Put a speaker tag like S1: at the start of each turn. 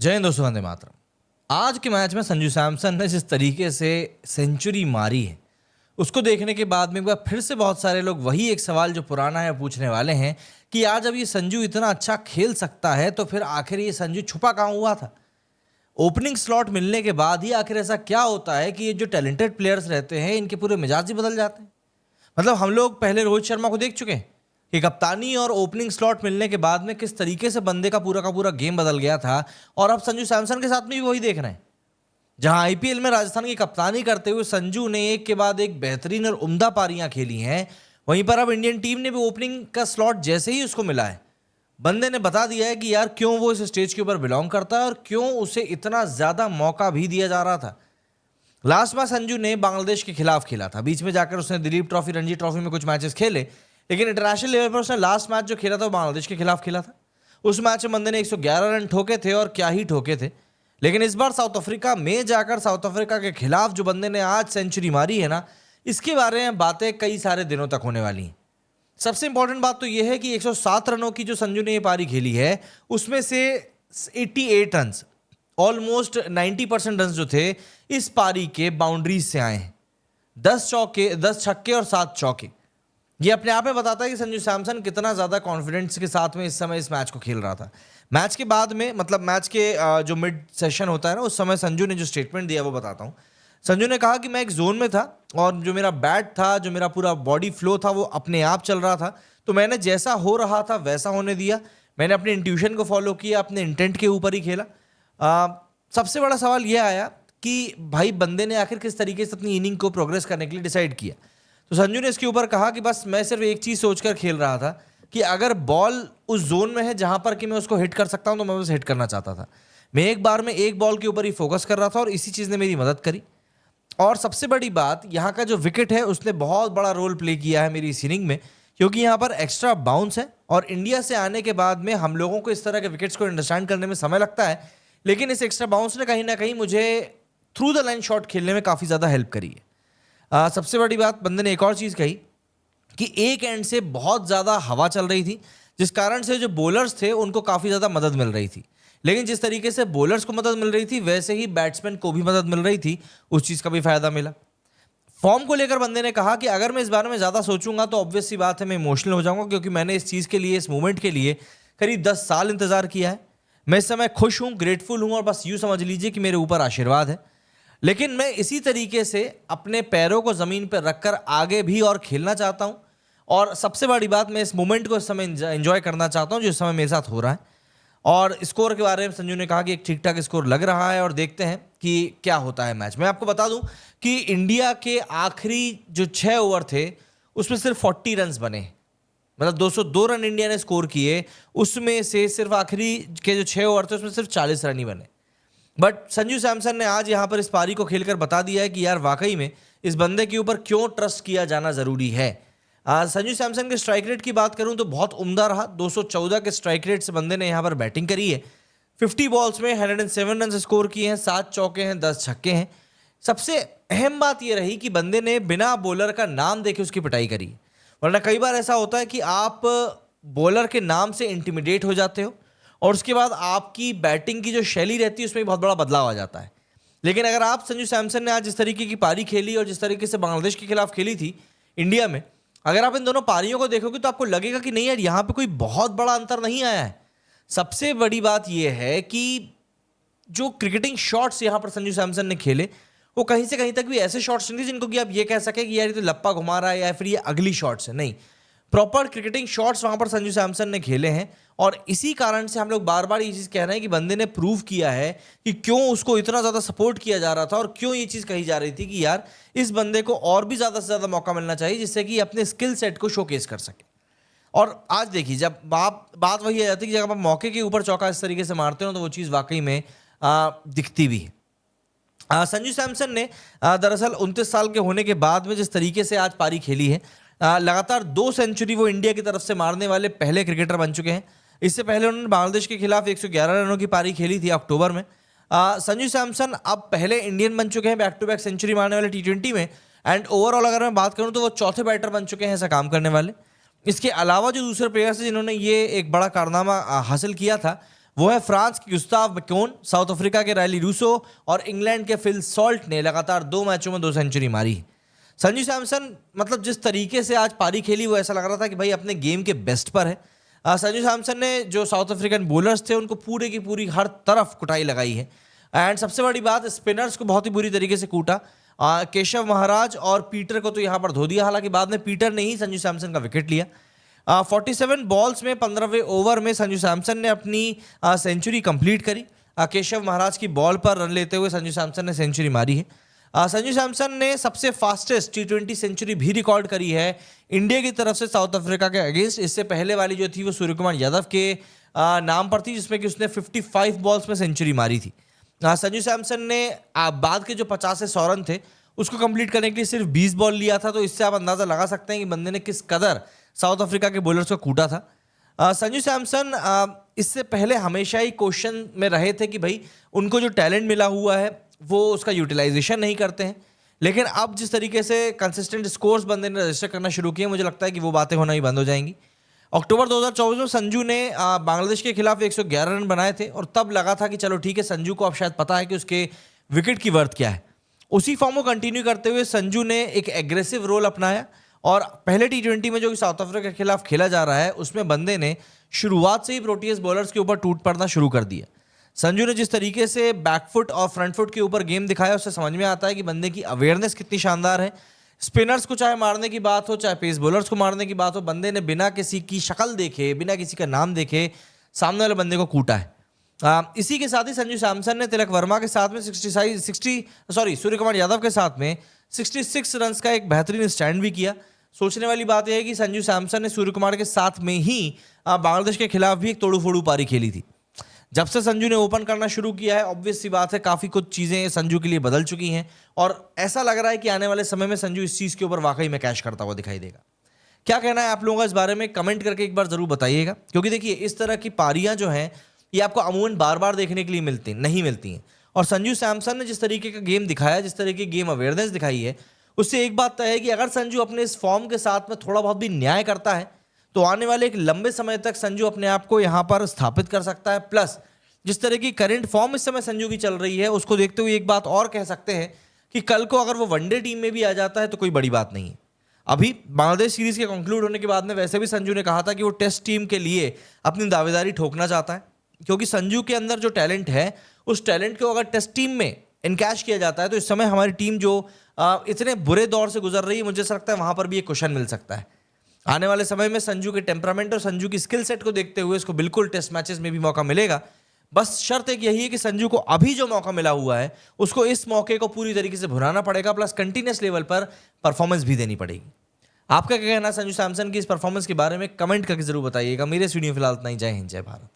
S1: जय हिंद दोस्तों, वंदे मातरम। आज के मैच में संजू सैमसन ने जिस तरीके से सेंचुरी मारी है, उसको देखने के बाद में एक बार फिर से बहुत सारे लोग वही एक सवाल जो पुराना है पूछने वाले हैं कि यार जब ये संजू इतना अच्छा खेल सकता है तो फिर आखिर ये संजू छुपा कहाँ हुआ था। ओपनिंग स्लॉट मिलने के बाद ही आखिर ऐसा क्या होता है कि ये जो टैलेंटेड प्लेयर्स रहते हैं इनके पूरे मिजाज ही बदल जाते हैं। मतलब हम लोग पहले रोहित शर्मा को देख चुके हैं कि कप्तानी और ओपनिंग स्लॉट मिलने के बाद में किस तरीके से बंदे का पूरा गेम बदल गया था, और अब संजू सैमसन के साथ में भी वही देख रहे हैं। जहां आईपीएल में राजस्थान की कप्तानी करते हुए संजू ने एक के बाद एक बेहतरीन और उम्दा पारियां खेली हैं, वहीं पर अब इंडियन टीम ने भी ओपनिंग का स्लॉट जैसे ही उसको मिला है, बंदे ने बता दिया है कि यार क्यों वो इस स्टेज के ऊपर बिलोंग करता है और क्यों उसे इतना ज्यादा मौका भी दिया जा रहा था। लास्ट मैच संजू ने बांग्लादेश के खिलाफ खेला था, बीच में जाकर उसने दिलीप ट्रॉफी, रणजी ट्रॉफी में कुछ मैचेस खेले, लेकिन इंटरनेशनल लेवल पर उसने लास्ट मैच जो खेला था वो बांग्लादेश के खिलाफ खेला था। उस मैच में बंदे ने 111 रन ठोके थे और क्या ही ठोके थे। लेकिन इस बार साउथ अफ्रीका में जाकर साउथ अफ्रीका के खिलाफ जो बंदे ने आज सेंचुरी मारी है ना, इसके बारे में बातें कई सारे दिनों तक होने वाली हैं। सबसे इंपॉर्टेंट बात तो यह है कि 107 रनों की जो संजू ने ये पारी खेली है, उसमें से 88 रन, ऑलमोस्ट 90% रन जो थे इस पारी के बाउंड्रीज से आए हैं। 10 चौके, 10 छक्के और 7 चौके। ये अपने आप में बताता है कि संजू सैमसन कितना ज्यादा कॉन्फिडेंस के साथ में इस समय इस मैच को खेल रहा था। मैच के बाद में, मतलब मैच के जो मिड सेशन होता है ना, उस समय संजू ने जो स्टेटमेंट दिया वो बताता हूँ। संजू ने कहा कि मैं एक जोन में था और जो मेरा बैट था, जो मेरा पूरा बॉडी फ्लो था, वो अपने आप चल रहा था, तो मैंने जैसा हो रहा था वैसा होने दिया। मैंने अपने इंट्यूशन को फॉलो किया, अपने इंटेंट के ऊपर ही खेला। सबसे बड़ा सवाल यह आया कि भाई बंदे ने आखिर किस तरीके से अपनी इनिंग को प्रोग्रेस करने के लिए डिसाइड किया। तो संजू ने इसके ऊपर कहा कि बस मैं सिर्फ एक चीज़ सोचकर खेल रहा था कि अगर बॉल उस जोन में है जहां पर कि मैं उसको हिट कर सकता हूं तो मैं बस हिट करना चाहता था। मैं एक बार में एक बॉल के ऊपर ही फोकस कर रहा था और इसी चीज़ ने मेरी मदद करी। और सबसे बड़ी बात, यहाँ का जो विकेट है उसने बहुत बड़ा रोल प्ले किया है मेरी इस इनिंग में, क्योंकि यहाँ पर एक्स्ट्रा बाउंस है और इंडिया से आने के बाद में हम लोगों को इस तरह के विकेट्स को अंडरस्टैंड करने में समय लगता है, लेकिन इस एक्स्ट्रा बाउंस ने कहीं ना कहीं मुझे थ्रू द लाइन शॉट खेलने में काफ़ी ज़्यादा हेल्प करी है। सबसे बड़ी बात, बंदे ने एक और चीज़ कही कि एक एंड से बहुत ज़्यादा हवा चल रही थी, जिस कारण से जो बॉलर्स थे उनको काफ़ी ज़्यादा मदद मिल रही थी। लेकिन जिस तरीके से बॉलर्स को मदद मिल रही थी वैसे ही बैट्समैन को भी मदद मिल रही थी, उस चीज़ का भी फायदा मिला। फॉर्म को लेकर बंदे ने कहा कि अगर मैं इस बारे में ज़्यादा सोचूंगा तो ऑब्वियस सी बात है मैं इमोशनल हो जाऊंगा, क्योंकि मैंने इस चीज़ के लिए, इस मूवमेंट के लिए करीब 10 साल इंतजार किया है। मैं इस समय खुश हूँ, ग्रेटफुल हूँ और बस यूँ समझ लीजिए कि मेरे ऊपर आशीर्वाद है। लेकिन मैं इसी तरीके से अपने पैरों को ज़मीन पर रखकर आगे भी और खेलना चाहता हूँ, और सबसे बड़ी बात, मैं इस मोमेंट को इस समय एंजॉय करना चाहता हूँ जो इस समय मेरे साथ हो रहा है। और स्कोर के बारे में संजू ने कहा कि एक ठीक ठाक स्कोर लग रहा है और देखते हैं कि क्या होता है मैच में। आपको बता दूं कि इंडिया के आखिरी जो 6 ओवर थे उसमें सिर्फ 40 रन बने, मतलब 202 रन इंडिया ने स्कोर किए, उसमें से सिर्फ आखिरी के जो 6 ओवर थे उसमें सिर्फ 40 रन ही बने। बट संजू सैमसन ने आज यहाँ पर इस पारी को खेलकर बता दिया है कि यार वाकई में इस बंदे के ऊपर क्यों ट्रस्ट किया जाना ज़रूरी है। संजू सैमसन के स्ट्राइक रेट की बात करूं तो बहुत उम्दा रहा। 214 के स्ट्राइक रेट से बंदे ने यहाँ पर बैटिंग करी है। 50 बॉल्स में 107 रन स्कोर किए हैं, 7 चौके हैं, 10 छक्के हैं। सबसे अहम बात यह रही कि बंदे ने बिना बॉलर का नाम देखे उसकी पिटाई करी, वरना कई बार ऐसा होता है कि आप बॉलर के नाम से इंटिमिडेट हो जाते हो और उसके बाद आपकी बैटिंग की जो शैली रहती है उसमें बहुत बड़ा बदलाव आ जाता है। लेकिन अगर आप, संजू सैमसन ने आज जिस तरीके की पारी खेली और जिस तरीके से बांग्लादेश के खिलाफ खेली थी इंडिया में, अगर आप इन दोनों पारियों को देखोगे तो आपको लगेगा कि नहीं यार यहाँ पे कोई बहुत बड़ा अंतर नहीं आया है। सबसे बड़ी बात यह है कि जो क्रिकेटिंग शॉट्स यहाँ पर संजू सैमसन ने खेले वो कहीं से कहीं तक भी ऐसे शॉट्स नहीं थे जिनको कि आप ये कह सके कि यार ये तो लप्पा घुमा रहा है या फिर ये अगली शॉट्स है। नहीं, प्रॉपर क्रिकेटिंग शॉट्स वहां पर संजू सैमसन ने खेले हैं और इसी कारण से हम लोग बार बार ये चीज़ कह रहे हैं कि बंदे ने प्रूव किया है कि क्यों उसको इतना ज़्यादा सपोर्ट किया जा रहा था और क्यों ये चीज़ कही जा रही थी कि यार इस बंदे को और भी ज़्यादा से ज़्यादा मौका मिलना चाहिए जिससे कि अपने स्किल सेट को शोकेस कर सके। और आज देखिए, जब बात वही आ जाती है कि जब आप मौके के ऊपर चौका इस तरीके से मारते हो तो वो चीज़ वाकई में दिखती भी है। संजू सैमसन ने दरअसल 29 साल के होने के बाद में जिस तरीके से आज पारी खेली है, लगातार 2 सेंचुरी वो इंडिया की तरफ से मारने वाले पहले क्रिकेटर बन चुके हैं। इससे पहले उन्होंने बांग्लादेश के खिलाफ 111 रनों की पारी खेली थी अक्टूबर में। संजू सैमसन अब पहले इंडियन बन चुके हैं बैक टू बैक सेंचुरी मारने वाले T20 में, एंड ओवरऑल अगर मैं बात करूं तो वो चौथे बैटर बन चुके हैं ऐसा काम करने वाले। इसके अलावा जो दूसरे प्लेयर्स हैं जिन्होंने ये एक बड़ा कारनामा हासिल किया था वो है फ्रांस के गुस्ताव मैक्योन, साउथ अफ्रीका के रायली रूसो और इंग्लैंड के फिल सॉल्ट ने लगातार 2 मैचों में 2 सेंचुरी मारी। संजू सैमसन मतलब जिस तरीके से आज पारी खेली वो ऐसा लग रहा था कि भाई अपने गेम के बेस्ट पर है। संजू सैमसन ने जो साउथ अफ्रीकन बॉलर्स थे उनको पूरे की पूरी हर तरफ कुटाई लगाई है। एंड सबसे बड़ी बात, स्पिनर्स को बहुत ही बुरी तरीके से कूटा। केशव महाराज और पीटर को तो यहाँ पर धो दिया, हालांकि बाद में पीटर ने ही संजू सैमसन का विकेट लिया। 47 बॉल्स में 15वें ओवर में संजू सैमसन ने अपनी सेंचुरी कंप्लीट करी। केशव महाराज की बॉल पर रन लेते हुए संजू सैमसन ने सेंचुरी मारी है। संजू सैमसन ने सबसे फास्टेस्ट T20 सेंचुरी भी रिकॉर्ड करी है इंडिया की तरफ से साउथ अफ्रीका के अगेंस्ट। इससे पहले वाली जो थी वो सूर्य कुमार यादव के नाम पर थी, जिसमें कि उसने 55 बॉल्स में सेंचुरी मारी थी। संजू सैमसन ने बाद के जो 50 से 100 रन थे उसको कंप्लीट करने के लिए सिर्फ 20 बॉल लिया था, तो इससे आप अंदाजा लगा सकते हैं कि बंदे ने किस कदर साउथ अफ्रीका के बॉलर्स को कूटा था। संजू सैमसन इससे पहले हमेशा ही क्वेश्चन में रहे थे कि भाई उनको जो टैलेंट मिला हुआ है वो उसका यूटिलाइजेशन नहीं करते हैं, लेकिन अब जिस तरीके से कंसिस्टेंट स्कोर्स बंदे ने रजिस्टर करना शुरू किए, मुझे लगता है कि वो बातें होना ही बंद हो जाएंगी। अक्टूबर 2024 में संजू ने बांग्लादेश के खिलाफ 111 रन बनाए थे और तब लगा था कि चलो ठीक है, संजू को अब शायद पता है कि उसके विकेट की वर्थ क्या है। उसी फॉर्म को कंटिन्यू करते हुए संजू ने एक एग्रेसिव रोल अपनाया और पहले T20 में जो कि साउथ अफ्रीका के खिलाफ खेला जा रहा है उसमें बंदे ने शुरुआत से ही प्रोटीज बॉलर्स के ऊपर टूट पड़ना शुरू कर दिया। संजू ने जिस तरीके से बैकफुट और फ्रंट फुट के ऊपर गेम दिखाया उससे समझ में आता है कि बंदे की अवेयरनेस कितनी शानदार है। स्पिनर्स को चाहे मारने की बात हो, चाहे पेस बॉलर्स को मारने की बात हो, बंदे ने बिना किसी की शक्ल देखे, बिना किसी का नाम देखे सामने वाले बंदे को कूटा है। इसी के साथ ही संजू सैमसन ने तिलक वर्मा के साथ में सूर्य कुमार यादव के साथ में 66 रन का एक बेहतरीन स्टैंड भी किया। सोचने वाली बात यह है कि संजू सैमसन ने सूर्य कुमार के साथ में ही बांग्लादेश के खिलाफ भी एक तोड़ू फोड़ू पारी खेली थी। जब से संजू ने ओपन करना शुरू किया है, ऑब्वियस सी बात है काफ़ी कुछ चीज़ें संजू के लिए बदल चुकी हैं और ऐसा लग रहा है कि आने वाले समय में संजू इस चीज़ के ऊपर वाकई में कैश करता हुआ दिखाई देगा। क्या कहना है आप लोगों का इस बारे में, कमेंट करके एक बार ज़रूर बताइएगा, क्योंकि देखिए इस तरह की पारियां जो हैं ये आपको अमूमन बार बार देखने के लिए नहीं मिलती हैं। और संजू सैमसन ने जिस तरीके का गेम दिखाया, जिस तरीके की गेम अवेयरनेस दिखाई है, उससे एक बात तय है कि अगर संजू अपने इस फॉर्म के साथ में थोड़ा बहुत भी न्याय करता है तो आने वाले एक लंबे समय तक संजू अपने आप को यहाँ पर स्थापित कर सकता है। प्लस जिस तरह की करंट फॉर्म इस समय संजू की चल रही है उसको देखते हुए एक बात और कह सकते हैं कि कल को अगर वो वनडे टीम में भी आ जाता है तो कोई बड़ी बात नहीं है। अभी बांग्लादेश सीरीज के कंक्लूड होने के बाद में वैसे भी संजू ने कहा था कि वो टेस्ट टीम के लिए अपनी दावेदारी ठोकना चाहता है, क्योंकि संजू के अंदर जो टैलेंट है उस टैलेंट को अगर टेस्ट टीम में इनकैश किया जाता है तो इस समय हमारी टीम जो इतने बुरे दौर से गुजर रही है, मुझे ऐसा लगता है वहां पर भी एक क्वेश्चन मिल सकता है। आने वाले समय में संजू के टेम्परामेंट और संजू की स्किल सेट को देखते हुए इसको बिल्कुल टेस्ट मैचेस में भी मौका मिलेगा। बस शर्त एक यही है कि संजू को अभी जो मौका मिला हुआ है उसको इस मौके को पूरी तरीके से भुनाना पड़ेगा, प्लस कंटिन्यूस लेवल पर परफॉर्मेंस भी देनी पड़ेगी। आपका क्या कहना है संजू सैमसन की इस परफॉर्मेंस के बारे में, कमेंट करके जरूर बताइएगा। मेरे इस वीडियो फिलहाल इतना ही। जय हिंद, जय भारत।